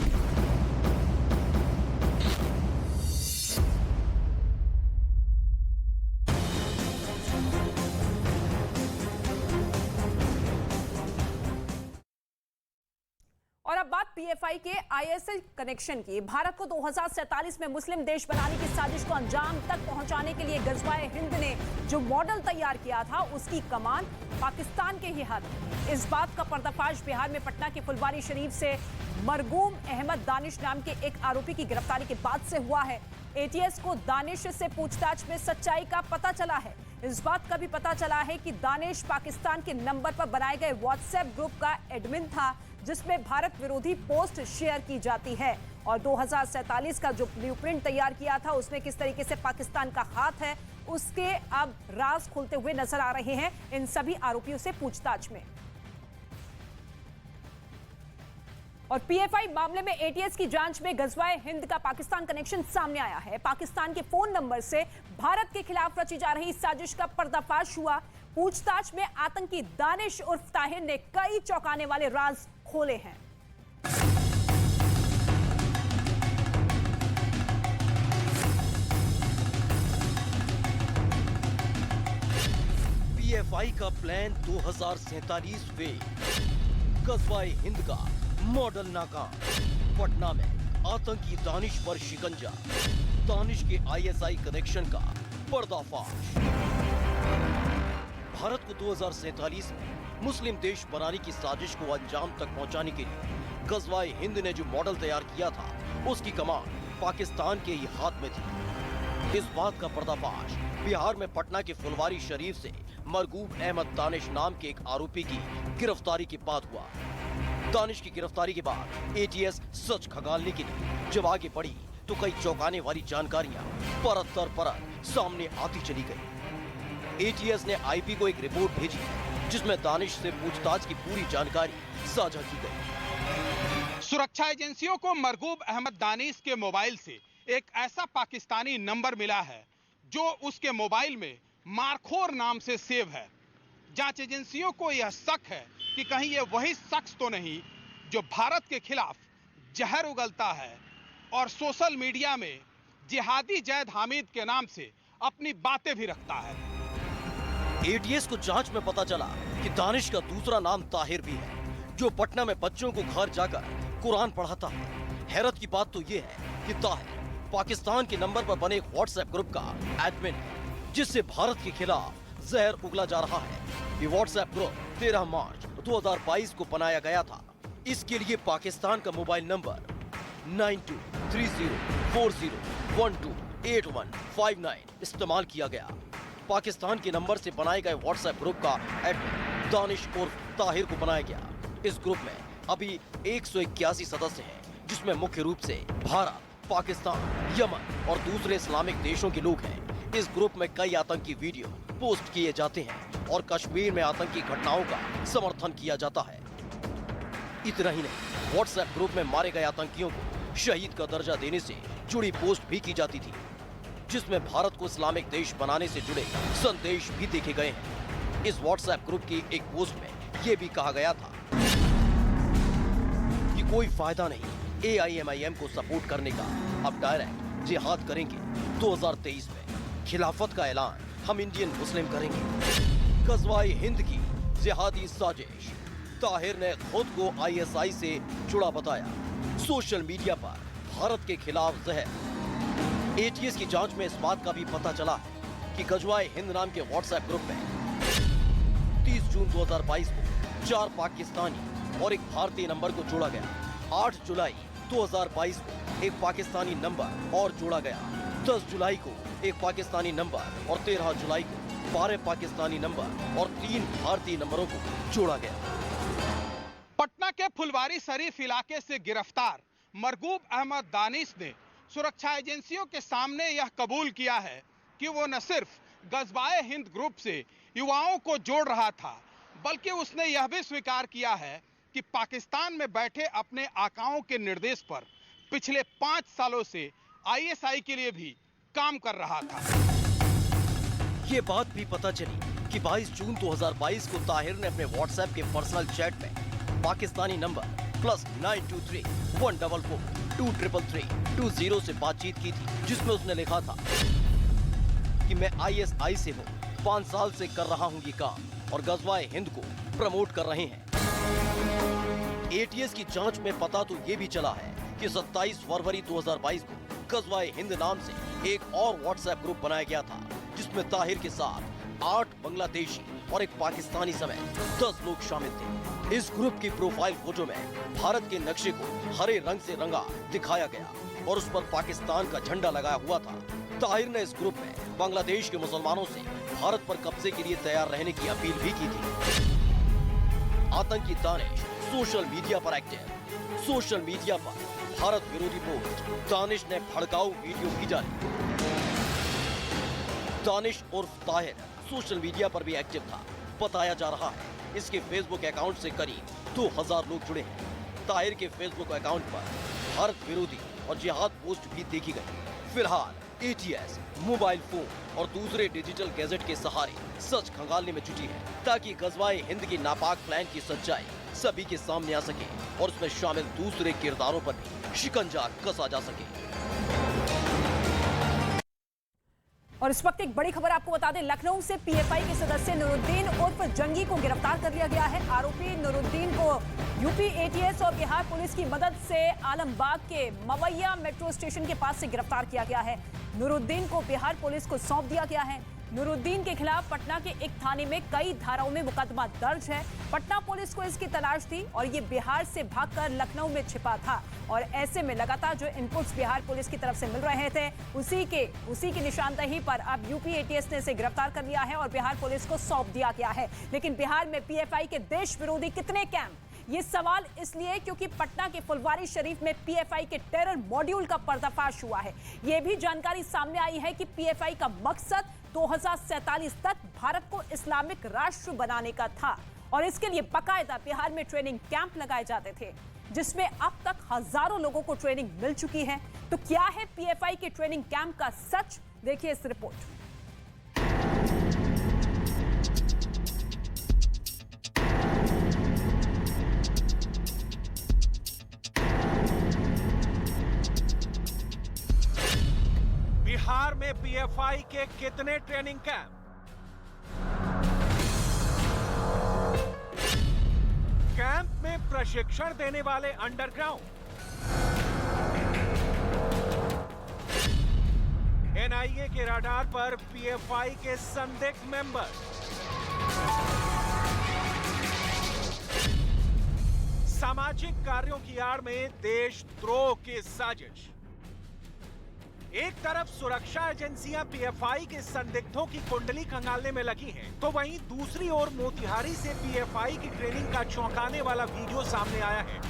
S1: और अब बात पीएफआई के आईएसआई कनेक्शन की। भारत को 2047 में मुस्लिम देश बनाने की साजिश को अंजाम तक पहुंचाने के लिए गजवाए हिंद ने जो मॉडल तैयार किया था, उसकी कमान पाकिस्तान के ही हाथ में। इस बात का पर्दाफाश बिहार में पटना के फुलवारी शरीफ से मरगूम अहमद दानिश नाम के एक आरोपी की गिरफ्तारी के बाद से हुआ है। एटीएस को दानिश से पूछताछ में सच्चाई का पता चला है। इस बात का भी पता चला है कि दानिश पाकिस्तान के नंबर पर बनाए गए व्हाट्सएप ग्रुप का एडमिन था, जिसमें भारत विरोधी पोस्ट शेयर की जाती है। और 2047 का जो ब्लूप्रिंट तैयार किया था, उसमें किस तरीके से पाकिस्तान का हाथ है, उसके अब राज खुलते हुए नजर आ रहे हैं इन सभी आरोपियों से पूछताछ में। और पीएफआई मामले में एटीएस की जांच में गजवाए हिंद का पाकिस्तान कनेक्शन सामने आया है। पाकिस्तान के फोन नंबर से भारत के खिलाफ रची जा रही साजिश का पर्दाफाश हुआ। पूछताछ में आतंकी दानिश उर्फ ताहिर ने कई चौंकाने वाले राज खोले हैं।
S7: पीएफआई का प्लान 2047 वे गजवाए हिंद का मॉडल नाकाम। पटना में आतंकी दानिश पर शिकंजा, दानिश के आईएसआई कनेक्शन का पर्दाफाश। भारत को 2047 में मुस्लिम देश बनाने की साजिश को अंजाम तक पहुंचाने के लिए गजवाए हिंद ने जो मॉडल तैयार किया था, उसकी कमान पाकिस्तान के ही हाथ में थी। इस बात का पर्दाफाश बिहार में पटना के फुलवारी शरीफ से मरगूब अहमद दानिश नाम के एक आरोपी की गिरफ्तारी के बाद हुआ। दानिश की गिरफ्तारी के बाद एटीएस सच खंगालने के लिए जब आगे बढ़ी तो कई चौंकाने वाली जानकारियां परत दर परत सामने आती चली गई। एटीएस ने आईपी को एक रिपोर्ट भेजी जिसमें दानिश से पूछताछ की पूरी जानकारी साझा की गई।
S6: सुरक्षा एजेंसियों को मरगूब अहमद दानिश के मोबाइल से एक ऐसा पाकिस्तानी नंबर मिला है जो उसके मोबाइल में मारखोर नाम से सेव है। जांच एजेंसियों को यह शक है कि कहीं ये वही शख्स तो नहीं जो भारत के खिलाफ जहर उगलता है और सोशल मीडिया में जिहादी जैद हामिद के नाम से अपनी बातें भी रखता है।
S7: एटीएस को जांच में पता चला कि दानिश का दूसरा नाम ताहिर भी है, जो पटना में बच्चों को घर जाकर कुरान पढ़ाता है। हैरत की बात तो ये है कि ताहिर पाकिस्तान के नंबर पर बने एक व्हाट्सएप ग्रुप का एडमिन है, जिससे भारत के खिलाफ जहर उगला जा रहा है। ये व्हाट्सएप ग्रुप 13 मार्च 2022 को बनाया गया था। इसके लिए पाकिस्तान का मोबाइल नंबर 923040128159 इस्तेमाल किया गया। पाकिस्तान के नंबर से बनाए गए व्हाट्सएप ग्रुप का एडमिन दानिश उर्फ ताहिर को बनाया गया। इस ग्रुप में अभी 181 सदस्य हैं, जिसमें मुख्य रूप से भारत, पाकिस्तान, यमन और दूसरे इस्लामिक देशों के लोग हैं। इस ग्रुप में कई आतंकी वीडियो पोस्ट किए जाते हैं और कश्मीर में आतंकी घटनाओं का समर्थन किया जाता है। इतना ही नहीं, व्हाट्सएप ग्रुप में मारे गए आतंकियों को शहीद का दर्जा देने से जुड़ी पोस्ट भी की जाती थी, जिसमें भारत को इस्लामिक देश बनाने से जुड़े संदेश भी देखे गए हैं। इस व्हाट्सएप ग्रुप की एक पोस्ट में यह भी कहा गया था कि कोई फायदा नहीं AIMIM को सपोर्ट करने का, अब डायरेक्ट जिहाद करेंगे। 2023 में खिलाफत का ऐलान हम इंडियन मुस्लिम करेंगे। गजवाए हिंद की जिहादी साजिश। ताहिर ने खुद को ISI से जुड़ा बताया। सोशल मीडिया पर भारत के खिलाफ जहर। एटीएस की जांच में इस बात का भी पता चला है कि गजवाए हिंद नाम के व्हाट्सएप ग्रुप में 30 जून 2022 को 4 पाकिस्तानी और एक भारतीय नंबर को जोड़ा गया। 8 जुलाई 2022 को एक पाकिस्तानी नंबर और जोड़ा गया। 10 जुलाई को एक पाकिस्तानी नंबर और 13 जुलाई को 12 पाकिस्तानी नंबर और 3 भारतीय नंबरों को जोड़ा गया।
S6: पटना के फुलवारी शरीफ इलाके से गिरफ्तार मरगूब अहमद दानिश ने सुरक्षा एजेंसियों के सामने यह कबूल किया है कि वो न सिर्फ गजवाए हिंद ग्रुप से युवाओं को जोड़ रहा था, बल्कि उसने यह भी स्वीकार किया है कि पाकिस्तान में बैठे अपने आकाओं के निर्देश पर पिछले 5 सालों से ISI के लिए भी काम कर रहा था।
S7: ये बात भी पता चली कि 22 जून 2022 को ताहिर ने अपने व्हाट्सएप के पर्सनल चैट में पाकिस्तानी नंबर +923 144 233 से बातचीत की थी, जिसमें उसने लिखा था कि मैं ISI से हूँ, 5 साल से कर रहा हूँ ये काम और गजवाए हिंद को प्रमोट कर रहे हैं। एटीएस की जांच में पता तो ये भी चला है कि 27 फरवरी 2022 को गजवाए हिंद नाम से एक और व्हाट्सएप ग्रुप बनाया गया था, जिसमें ताहिर के साथ 8 बांग्लादेशी और एक पाकिस्तानी समेत 10 लोग शामिल थे। इस ग्रुप की प्रोफाइल फोटो में भारत के नक्शे को हरे रंग से रंगा दिखाया गया और उस पर पाकिस्तान का झंडा लगाया हुआ था। ताहिर ने इस ग्रुप में बांग्लादेश के मुसलमानों से भारत पर कब्जे के लिए तैयार रहने की अपील भी की थी। आतंकी दानिश सोशल मीडिया पर एक्टिव। सोशल मीडिया पर भारत विरोधी पोस्ट, दानिश ने भड़काऊ वीडियो भी जारी। दानिश उर्फ ताहिर सोशल मीडिया पर भी एक्टिव था। बताया जा रहा है इसके फेसबुक अकाउंट से करीब 2000 लोग जुड़े हैं। ताहिर के फेसबुक अकाउंट पर भारत विरोधी और जिहाद पोस्ट भी देखी गई। फिलहाल एटीएस मोबाइल फोन और दूसरे डिजिटल गैजेट के सहारे सच खंगालने में जुटी है, ताकि गजवाए हिंद की नापाक प्लान की सच्चाई सभी के सामने आ सके और उसमें शामिल दूसरे किरदारों पर भी शिकंजा कसा जा सके।
S1: और इस वक्त एक बड़ी खबर आपको बता दें, लखनऊ से पीएफआई के सदस्य नूरुद्दीन उर्फ जंगी को गिरफ्तार कर लिया गया है। आरोपी नूरुद्दीन को यूपी एटीएस और बिहार पुलिस की मदद से आलमबाग के मवैया मेट्रो स्टेशन के पास से गिरफ्तार किया गया है। नूरुद्दीन को बिहार पुलिस को सौंप दिया गया है। नूरुद्दीन के खिलाफ पटना के एक थाने में कई धाराओं में मुकदमा दर्ज है। पटना पुलिस को इसकी तलाश थी और ये बिहार से भागकर लखनऊ में छिपा था और ऐसे में लगातार जो इनपुट्स बिहार पुलिस की तरफ से मिल रहे थे उसी की निशानदेही पर अब यूपी एटीएस ने इसे गिरफ्तार कर लिया है और बिहार पुलिस को सौंप दिया गया है। लेकिन बिहार में पीएफआई के देश विरोधी कितने कैंप, ये सवाल इसलिए क्योंकि पटना के फुलवारी शरीफ में पीएफआई के टेरर मॉड्यूल का पर्दाफाश हुआ है। यह भी जानकारी सामने आई है कि पीएफआई का मकसद 2047 तक भारत को इस्लामिक राष्ट्र बनाने का था और इसके लिए बाकायदा बिहार में ट्रेनिंग कैंप लगाए जाते थे, जिसमें अब तक हजारों लोगों को ट्रेनिंग मिल चुकी है। तो क्या है पीएफआई के ट्रेनिंग कैंप का सच, देखिए इस रिपोर्ट।
S2: बिहार में पीएफआई के कितने ट्रेनिंग कैंप? कैंप में प्रशिक्षण देने वाले अंडरग्राउंड, एनआईए के राडार पर पीएफआई के संदिग्ध मेंबर, सामाजिक कार्यों की आड़ में देशद्रोह की साजिश। एक तरफ सुरक्षा एजेंसियां पीएफआई के संदिग्धों की कुंडली खंगालने में लगी हैं, तो वहीं दूसरी ओर मोतिहारी से पीएफआई की ट्रेनिंग का चौंकाने वाला वीडियो सामने आया है।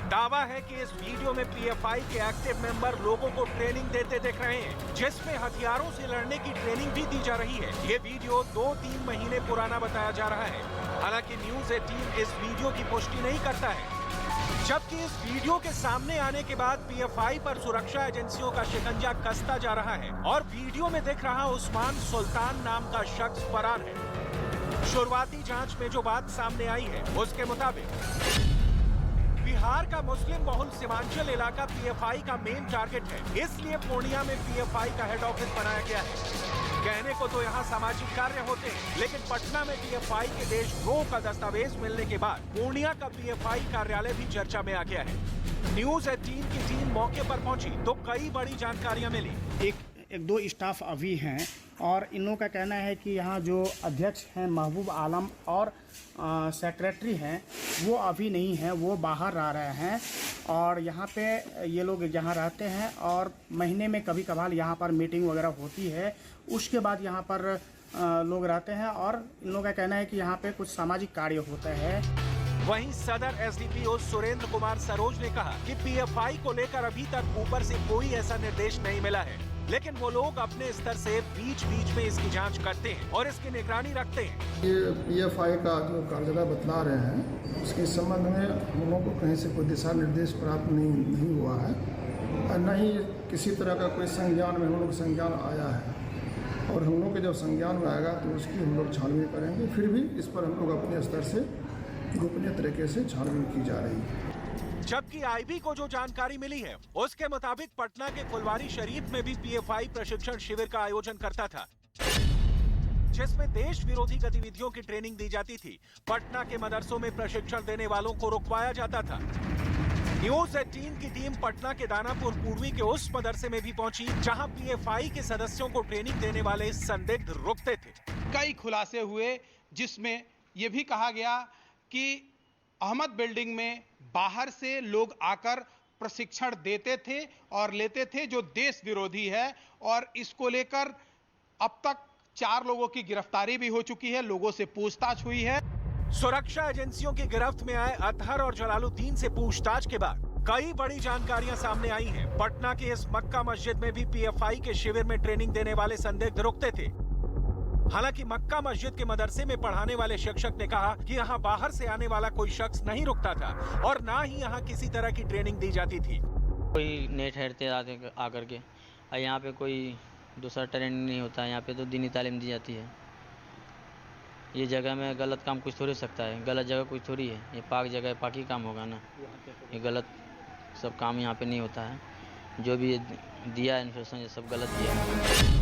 S2: दावा है कि इस वीडियो में पीएफआई के एक्टिव मेंबर लोगों को ट्रेनिंग देते दिख रहे हैं, जिसमें हथियारों से लड़ने की ट्रेनिंग भी दी जा रही है। ये वीडियो 2-3 महीने पुराना बताया जा रहा है। हालांकि न्यूज 18 इस वीडियो की पुष्टि नहीं करता है, जबकि इस वीडियो के सामने आने के बाद पीएफआई पर सुरक्षा एजेंसियों का शिकंजा कसता जा रहा है और वीडियो में दिख रहा उस्मान सुल्तान नाम का शख्स फरार है। शुरुआती जांच में जो बात सामने आई है उसके मुताबिक बिहार का मुस्लिम बहुल सीमांचल इलाका पीएफआई का मेन टारगेट है, इसलिए पूर्णिया में पीएफआई का हेड ऑफिस बनाया गया है। कहने को तो यहाँ सामाजिक कार्य होते हैं, लेकिन पटना में पीएफआई के देशद्रोह का दस्तावेज मिलने के बाद पूर्णिया का पीएफआई कार्यालय भी चर्चा में आ गया है। न्यूज 18 की टीम मौके पर पहुंची तो कई बड़ी जानकारियां मिली।
S4: एक दो स्टाफ अभी हैं और इन लोगों का कहना है कि यहाँ जो अध्यक्ष हैं महबूब आलम और सेक्रेटरी हैं वो अभी नहीं हैं, वो बाहर रह रहे हैं और यहाँ पे ये लोग यहाँ रहते हैं और महीने में कभी कभार यहाँ पर मीटिंग वगैरह होती है, उसके बाद यहाँ पर लोग रहते हैं और इन लोगों का कहना है कि यहाँ पे कुछ सामाजिक कार्य होता है।
S2: वहीं सदर एसडीपीओ सुरेंद्र कुमार सरोज ने कहा कि पीएफआई को लेकर अभी तक ऊपर से कोई ऐसा निर्देश नहीं मिला है, लेकिन वो लोग अपने स्तर से बीच बीच में इसकी जांच करते हैं और इसकी निगरानी रखते हैं।
S8: ये पीएफआई का जो कार्यलय बतला रहे हैं उसके संबंध में हम लोगों को कहीं से कोई दिशा निर्देश प्राप्त नहीं हुआ है और न ही किसी तरह का कोई संज्ञान में हम लोग संज्ञान आया है और हम लोग के जब संज्ञान में आएगा तो उसकी हम लोग छानबीन करेंगे। फिर भी इस पर हम लोग अपने स्तर से गोपनीय तरीके से छानबीन की जा रही है।
S2: जबकि आईबी को जो जानकारी मिली है उसके मुताबिक पटना के फुलवारी शरीफ में भी पीएफआई प्रशिक्षण शिविर का आयोजन करता था, जिसमें देश विरोधी गतिविधियों की ट्रेनिंग दी जाती थी। पटना के मदरसों में प्रशिक्षण देने वालों को रुकवाया जाता था। न्यूज 18 की टीम पटना के दानापुर पूर्वी के उस मदरसे में भी पहुंची जहां पीएफआई के सदस्यों को ट्रेनिंग देने वाले संदिग्ध रुकते थे।
S6: कई खुलासे हुए जिसमें यह भी कहा गया कि अहमद बिल्डिंग में बाहर से लोग आकर प्रशिक्षण देते थे और लेते थे जो देश विरोधी है, और इसको लेकर अब तक 4 लोगों की गिरफ्तारी भी हो चुकी है, लोगों से पूछताछ हुई है।
S2: सुरक्षा एजेंसियों की गिरफ्त में आए अतहर और जलालुद्दीन से पूछताछ के बाद कई बड़ी जानकारियां सामने आई हैं। पटना के इस मक्का मस्जिद में भी पीएफआई के शिविर में ट्रेनिंग देने वाले संदिग्ध रुकते थे। हालांकि मक्का मस्जिद के मदरसे में पढ़ाने वाले शिक्षक ने कहा कि यहाँ बाहर से आने वाला कोई शख्स नहीं रुकता था और ना ही यहाँ किसी तरह की ट्रेनिंग दी जाती थी।
S9: कोई नेट हेरते आकर के यहाँ पे कोई दूसरा ट्रेनिंग नहीं होता है, यहाँ पे तो दीनी तालीम दी जाती है। ये जगह में गलत काम कुछ थोड़ी सकता है, गलत जगह कुछ थोड़ी है, ये पाक जगह है, पाकी काम होगा ना। ये गलत सब काम यहाँ पे नहीं होता है, जो भी दिया है इन्फॉर्मेशन ये सब गलत दिया है।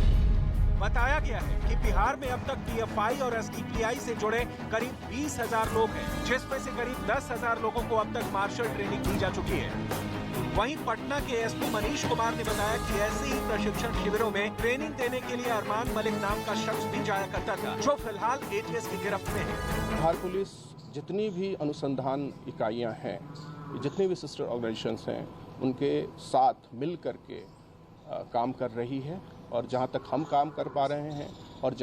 S2: बताया गया है कि बिहार में अब तक पीएफआई और एसडीपीआई से जुड़े करीब 20,000 लोग हैं, जिसमें से करीब 10,000 लोगों को अब तक मार्शल ट्रेनिंग दी जा चुकी है। वहीं पटना के एसपी मनीष कुमार ने बताया कि ऐसे ही प्रशिक्षण शिविरों में ट्रेनिंग देने के लिए अरमान मलिक नाम का शख्स भी जाया करता था, जो फिलहाल एटीएस की गिरफ्त में है।
S10: बिहार पुलिस जितनी भी अनुसंधान इकाइयां हैं, जितने भी सिस्टर ऑर्गेनाइजेशंस हैं, उनके साथ मिल करके काम कर रही है, और जहां तक हम काम कर पा रहे हैं और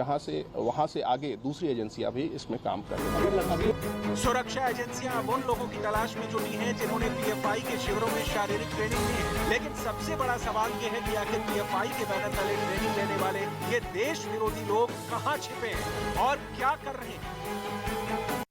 S10: वहां से आगे दूसरी एजेंसियां भी इसमें काम कर रही हैं।
S2: सुरक्षा एजेंसियां अब उन लोगों की तलाश में जुटी हैं जिन्होंने पीएफआई के शिविरों में शारीरिक ट्रेनिंग ली है। लेकिन सबसे बड़ा सवाल ये है कि आखिर पीएफआई के बैनर तले ट्रेनिंग लेने वाले ये देश विरोधी लोग कहां छिपे हैं और क्या कर रहे हैं।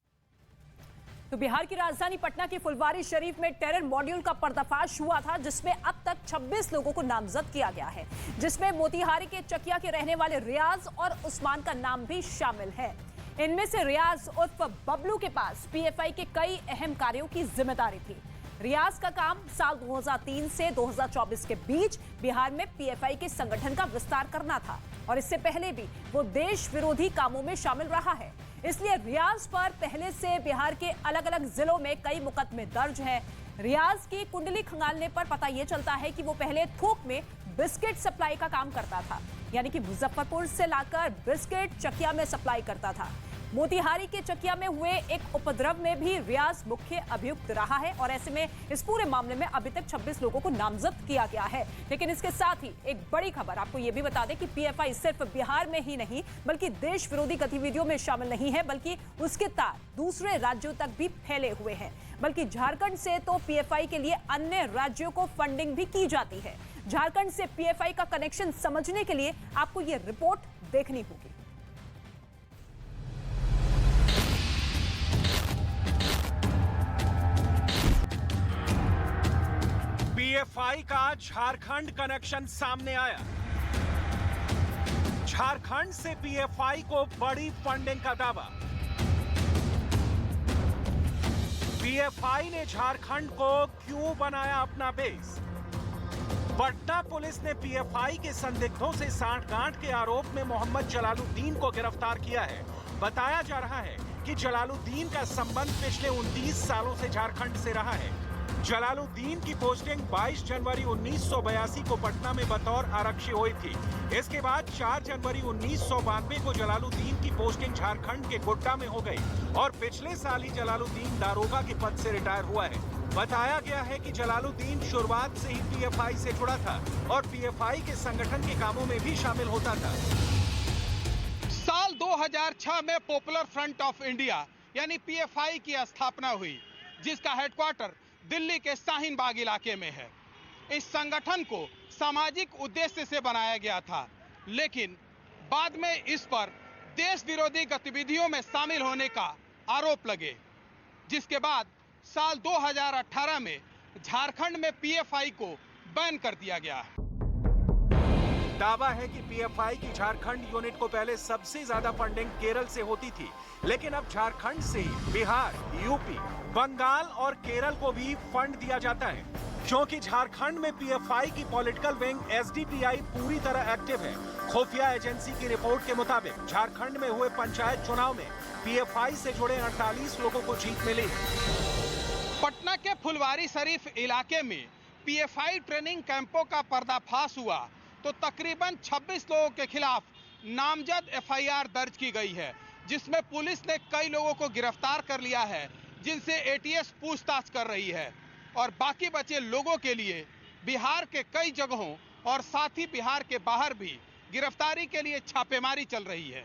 S1: तो बिहार की राजधानी पटना के फुलवारी शरीफ में टेरर मॉड्यूल का पर्दाफाश हुआ था, जिसमें अब तक 26 लोगों को नामजद किया गया है, जिसमें मोतिहारी के चकिया के रहने वाले रियाज और उस्मान का नाम भी शामिल है। इनमें से रियाज उर्फ बबलू के पास पीएफआई के कई अहम कार्यों की जिम्मेदारी थी। रियाज का काम साल 2003 से 2024 के बीच बिहार में पीएफआई के संगठन का विस्तार करना था, और इससे पहले भी वो देश विरोधी कामों में शामिल रहा है। इसलिए रियाज पर पहले से बिहार के अलग अलग जिलों में कई मुकदमे दर्ज हैं। रियाज की कुंडली खंगालने पर पता ये चलता है कि वो पहले थोक में बिस्किट सप्लाई का काम करता था, यानी कि मुजफ्फरपुर से लाकर बिस्किट चकिया में सप्लाई करता था। मोतिहारी के चकिया में हुए एक उपद्रव में भी रियाज मुख्य अभियुक्त रहा है, और ऐसे में इस पूरे मामले में अभी तक 26 लोगों को नामजद किया गया है। लेकिन इसके साथ ही एक बड़ी खबर आपको यह भी बता दें कि पीएफआई सिर्फ बिहार में ही नहीं बल्कि देश विरोधी गतिविधियों में शामिल नहीं है, बल्कि उसके तार दूसरे राज्यों तक भी फैले हुए हैं। बल्कि झारखंड से तो पीएफआई के लिए अन्य राज्यों को फंडिंग भी की जाती है। झारखंड से पीएफआई का कनेक्शन समझने के लिए आपको ये रिपोर्ट देखनी होगी।
S2: पीएफआई का झारखंड कनेक्शन सामने आया। झारखंड से पीएफआई को बड़ी फंडिंग का दावा। पीएफआई ने झारखंड को क्यों बनाया अपना बेस? पटना पुलिस ने पीएफआई के संदिग्धों से सांठगांठ के आरोप में मोहम्मद जलालुद्दीन को गिरफ्तार किया है। बताया जा रहा है कि जलालुद्दीन का संबंध पिछले 29 सालों से झारखंड से रहा है। जलालुद्दीन की पोस्टिंग 22 जनवरी 1982 को पटना में बतौर आरक्षी हुई थी। इसके बाद 4 जनवरी 1992 को जलालुद्दीन की पोस्टिंग झारखंड के गोड्डा में हो गई, और पिछले साल ही जलालुद्दीन दारोगा के पद से रिटायर हुआ है। बताया गया है कि जलालुद्दीन शुरुआत से ही पीएफआई से जुड़ा था और पीएफआई के संगठन के कामों में भी शामिल होता था।
S6: साल 2006 में पॉपुलर फ्रंट ऑफ इंडिया यानी पीएफआई की स्थापना हुई, जिसका हेडक्वार्टर दिल्ली के शाहीन बाग इलाके में है। इस संगठन को सामाजिक उद्देश्य से बनाया गया था, लेकिन बाद में इस पर देश विरोधी गतिविधियों में शामिल होने का आरोप लगे, जिसके बाद साल 2018 में झारखंड में पीएफआई को बैन कर दिया गया।
S2: दावा है कि पीएफआई की झारखंड यूनिट को पहले सबसे ज्यादा फंडिंग केरल से होती थी, लेकिन अब झारखंड से ही बिहार, यूपी, बंगाल और केरल को भी फंड दिया जाता है। क्योंकि झारखंड में पीएफआई की पॉलिटिकल विंग एसडीपीआई पूरी तरह एक्टिव है। खुफिया एजेंसी की रिपोर्ट के मुताबिक झारखंड में हुए पंचायत चुनाव में पीएफआई से जुड़े 48 लोगों को जीत मिली है।
S6: पटना के फुलवारी शरीफ इलाके में पीएफआई ट्रेनिंग कैंपों का पर्दाफाश हुआ तो तकरीबन 26 लोगों के खिलाफ नामजद एफआईआर दर्ज की गई है, जिसमें पुलिस ने कई लोगों को गिरफ्तार कर लिया है, जिनसे एटीएस पूछताछ कर रही है और बाकी बचे लोगों के लिए बिहार के कई जगहों और साथ ही बिहार के बाहर भी गिरफ्तारी के लिए छापेमारी चल रही है।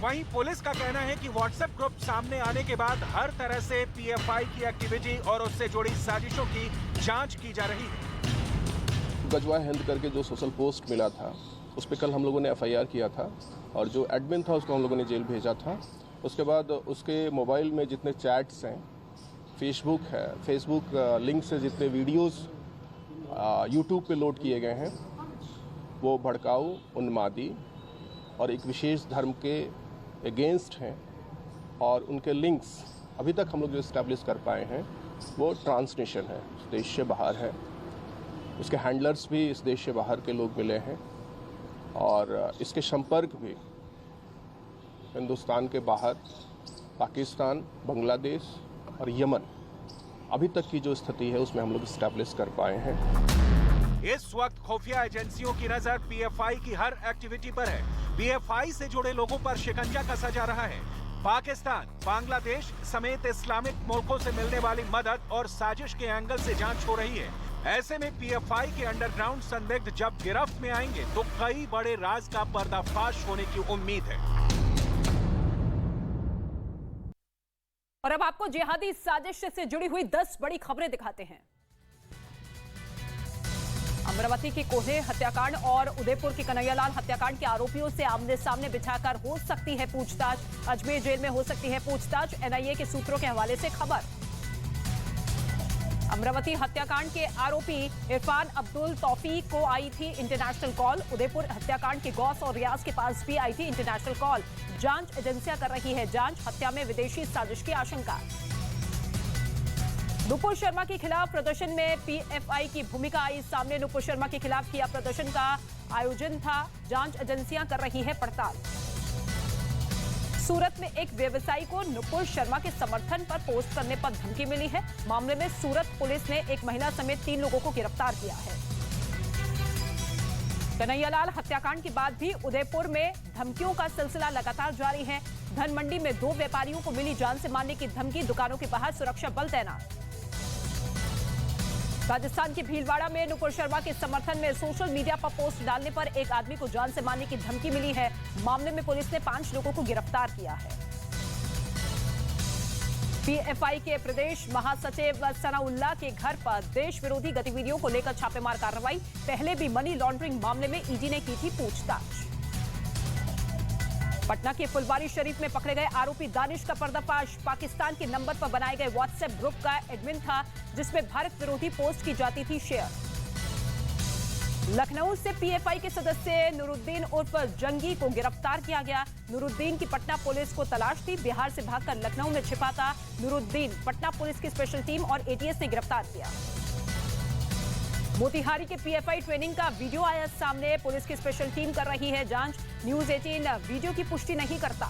S2: वहीं पुलिस का कहना है कि व्हाट्सएप ग्रुप सामने आने के बाद हर तरह से पीएफआई की एक्टिविटी और उससे जुड़ी साजिशों की जांच की जा रही है।
S10: गजवा हिंद करके जो सोशल पोस्ट मिला था उस पर कल हम लोगों ने एफआईआर किया था और जो एडमिन था उसको हम लोगों ने जेल भेजा था। उसके बाद उसके मोबाइल में जितने चैट्स हैं, फेसबुक लिंक से जितने वीडियोस यूट्यूब पे लोड किए गए हैं वो भड़काऊ, उन्मादी और एक विशेष धर्म के अगेंस्ट हैं और उनके लिंक्स अभी तक हम लोग जो इस्टेब्लिश कर पाए हैं वो ट्रांसनेशन है, देश से बाहर है। उसके हैंडलर्स भी इस देश से बाहर के लोग मिले हैं और इसके संपर्क भी हिंदुस्तान के बाहर पाकिस्तान, बांग्लादेश और यमन अभी तक की जो स्थिति है उसमें हम लोग इस्टेब्लिश कर पाए हैं।
S2: इस वक्त खुफिया एजेंसियों की नजर पीएफआई की हर एक्टिविटी पर है। पीएफआई से जुड़े लोगों पर शिकंजा कसा जा रहा है। पाकिस्तान, बांग्लादेश समेत इस्लामिक मुल्कों से मिलने वाली मदद और साजिश के एंगल से जांच हो रही है। ऐसे में पीएफआई के अंडरग्राउंड संदिग्ध जब गिरफ्त में आएंगे तो कई बड़े राज का पर्दाफाश होने की उम्मीद है।
S1: और अब आपको जिहादी साजिश से जुड़ी हुई 10 बड़ी खबरें दिखाते हैं। अमरावती के कोहे हत्याकांड और उदयपुर के कन्हैयालाल हत्याकांड के आरोपियों से आमने सामने बिठाकर हो सकती है पूछताछ। अजमेर जेल में हो सकती है पूछताछ, एनआईए के सूत्रों के हवाले से खबर। अमरावती हत्याकांड के आरोपी इरफान अब्दुल तौफीक को आई थी इंटरनेशनल कॉल। उदयपुर हत्याकांड के गौस और रियाज के पास भी आई थी इंटरनेशनल कॉल। जांच एजेंसियां कर रही है जांच, हत्या में विदेशी साजिश की आशंका। नुपुर शर्मा के खिलाफ प्रदर्शन में पीएफआई की भूमिका आई सामने। नुपुर शर्मा के खिलाफ किया प्रदर्शन का आयोजन था, जांच एजेंसियां कर रही है पड़ताल। सूरत में एक व्यवसायी को नुपुर शर्मा के समर्थन पर पोस्ट करने पर धमकी मिली है। मामले में सूरत पुलिस ने एक महिला समेत 3 लोगों को गिरफ्तार किया है। कन्हैयालाल हत्याकांड के बाद भी उदयपुर में धमकियों का सिलसिला लगातार जारी है। धन मंडी में 2 व्यापारियों को मिली जान से मारने की धमकी, दुकानों के बाहर सुरक्षा बल तैनात। राजस्थान के भीलवाड़ा में नुपुर शर्मा के समर्थन में सोशल मीडिया पर पोस्ट डालने पर एक आदमी को जान से मारने की धमकी मिली है। मामले में पुलिस ने 5 लोगों को गिरफ्तार किया है। पीएफआई के प्रदेश महासचिव सनाउल्लाह के घर पर देश विरोधी गतिविधियों को लेकर छापेमार कार्रवाई। पहले भी मनी लॉन्ड्रिंग मामले में ईडी ने की थी पूछताछ। पटना के फुलवारी शरीफ में पकड़े गए आरोपी दानिश का पर्दाफाश। पाकिस्तान के नंबर पर बनाए गए व्हाट्सएप ग्रुप का एडमिन था, जिसमें भारत विरोधी पोस्ट की जाती थी शेयर। लखनऊ से पीएफआई के सदस्य नूरुद्दीन उर्फ जंगी को गिरफ्तार किया गया। नूरुद्दीन की पटना पुलिस को तलाश थी। बिहार से भागकर लखनऊ में छिपा था नूरुद्दीन। पटना पुलिस की स्पेशल टीम और एटीएस ने गिरफ्तार किया। मोतिहारी के पीएफआई ट्रेनिंग का वीडियो आया सामने। पुलिस की स्पेशल टीम कर रही है जांच। न्यूज़ 18 वीडियो की पुष्टि नहीं करता।